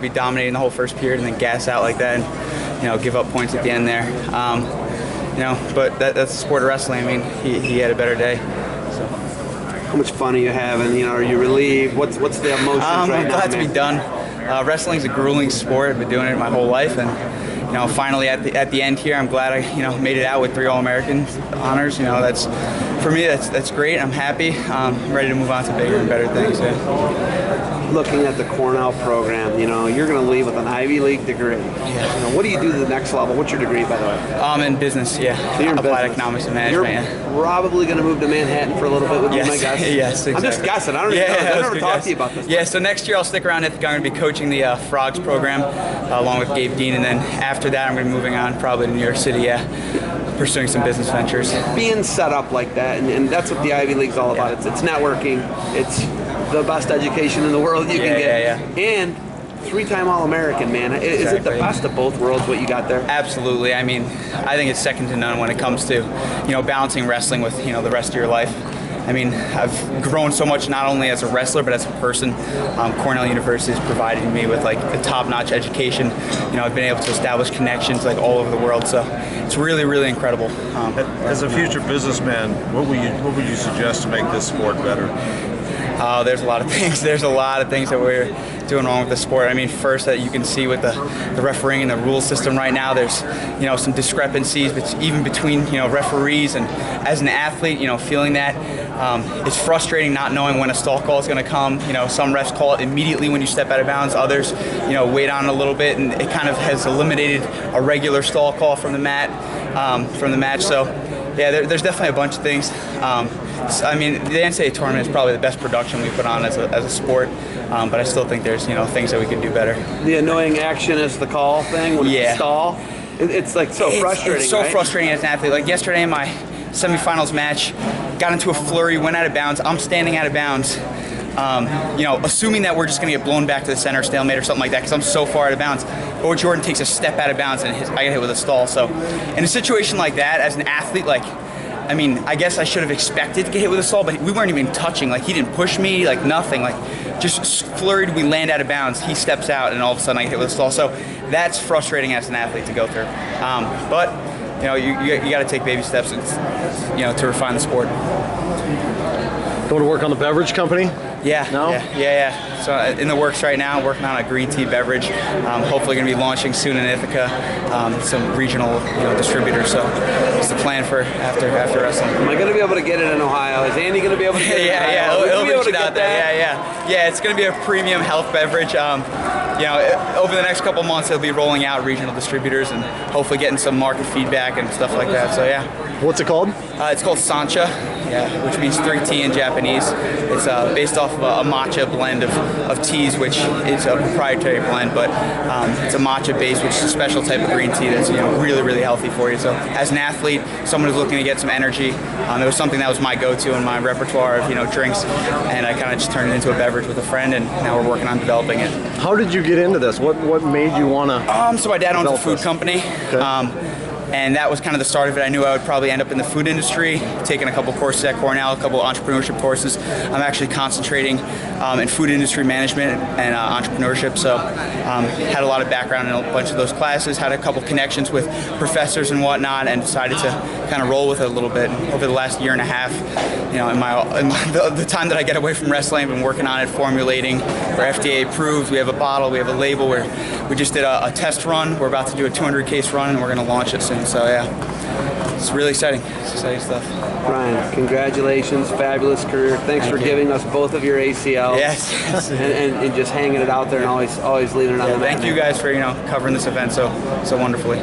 Be dominating the whole first period and then gas out like that and, give up points at the end there. But that's the sport of wrestling. I mean, he had a better day. So. How much fun are you having? Are you relieved? What's the emotions right now? I'm glad to be done. Wrestling's a grueling sport. I've been doing it my whole life, and finally at the end here, I'm glad I made it out with 3 All-American honors. That's for me. That's great. I'm happy. I'm ready to move on to bigger and better things. Yeah. Looking at the Cornell program, you're going to leave with an Ivy League degree. Yeah. What do you do to the next level? What's your degree, by the way? I'm in business, yeah. So you're in Applied business. Economics and Management, You're probably going to move to Manhattan for a little bit with me, my guess? Yes, exactly. I'm just guessing. I don't even know. I've never talked to you about this. Yeah, so next year I'll stick around. I think I'm going to be coaching the Frogs program along with Gabe Dean, and then after that I'm going to be moving on probably to New York City, pursuing some business ventures. Being set up like that, and that's what the Ivy League's all about. It's networking. It's the best education in the world you can get. And 3-time All-American, man. Is it the best of both worlds, what you got there? Absolutely. I mean, I think it's second to none when it comes to, balancing wrestling with, the rest of your life. I mean, I've grown so much not only as a wrestler but as a person. Cornell University has provided me with the top-notch education. I've been able to establish connections all over the world. So it's really, really incredible. As a future businessman, what would you suggest to make this sport better? There's a lot of things. There's a lot of things that we're doing wrong with the sport. I mean, first that you can see with the refereeing and the rule system right now, there's some discrepancies, even between referees, and as an athlete, feeling that it's frustrating not knowing when a stall call is going to come. Some refs call it immediately when you step out of bounds. Others, wait on a little bit, and it kind of has eliminated a regular stall call from the match. So, yeah, there's definitely a bunch of things. I mean, the NCAA tournament is probably the best production we put on as a sport, but I still think there's things that we could do better. The annoying action is the call thing when it's a stall. It's so frustrating. It's so frustrating as an athlete. Yesterday in my semifinals match, got into a flurry, went out of bounds. I'm standing out of bounds. Assuming that we're just going to get blown back to the center, stalemate or something like that, because I'm so far out of bounds. Or Jordan takes a step out of bounds and I get hit with a stall. So in a situation like that, as an athlete, I guess I should have expected to get hit with a stall, but we weren't even touching. He didn't push me, nothing. Just flurried, we land out of bounds. He steps out, and all of a sudden I get hit with a stall. So that's frustrating as an athlete to go through. But you got to take baby steps, to refine the sport. Going to work on the beverage company? Yeah. No? Yeah. So in the works right now, working on a green tea beverage. Hopefully going to be launching soon in Ithaca, some regional distributors. So it's the plan for after wrestling. Am I going to be able to get it in Ohio? Is Andy going to be able to get it in Ohio? He'll reach it out there. Yeah, it's going to be a premium health beverage. Over the next couple months, it'll be rolling out regional distributors and hopefully getting some market feedback and stuff like that. So yeah. What's it called? It's called Sancha, which means 3 tea in Japanese. It's based off of a matcha blend of teas, which is a proprietary blend, but it's a matcha base, which is a special type of green tea that's really, really healthy for you. So as an athlete, someone who's looking to get some energy, it was something that was my go-to in my repertoire of drinks, and I kind of just turned it into a beverage with a friend, and now we're working on developing it. How did you get into this? What made you want to? So my dad owns a food company. Okay. And that was kind of the start of it. I knew I would probably end up in the food industry, taking a couple courses at Cornell, a couple entrepreneurship courses. I'm actually concentrating in food industry management and entrepreneurship, so had a lot of background in a bunch of those classes, had a couple connections with professors and whatnot, and decided to kind of roll with it a little bit. Over the last year and a half, in the time that I get away from wrestling, I've been working on it, formulating. We're FDA approved, we have a bottle, we have a label, we just did a test run. We're about to do a 200 case run, and we're going to launch it soon. So yeah, it's really exciting. It's exciting stuff. Brian, congratulations, fabulous career. Thanks for giving us both of your ACLs. Yes. and just hanging it out there and always leaving it on the mat. Thank you guys for covering this event so wonderfully.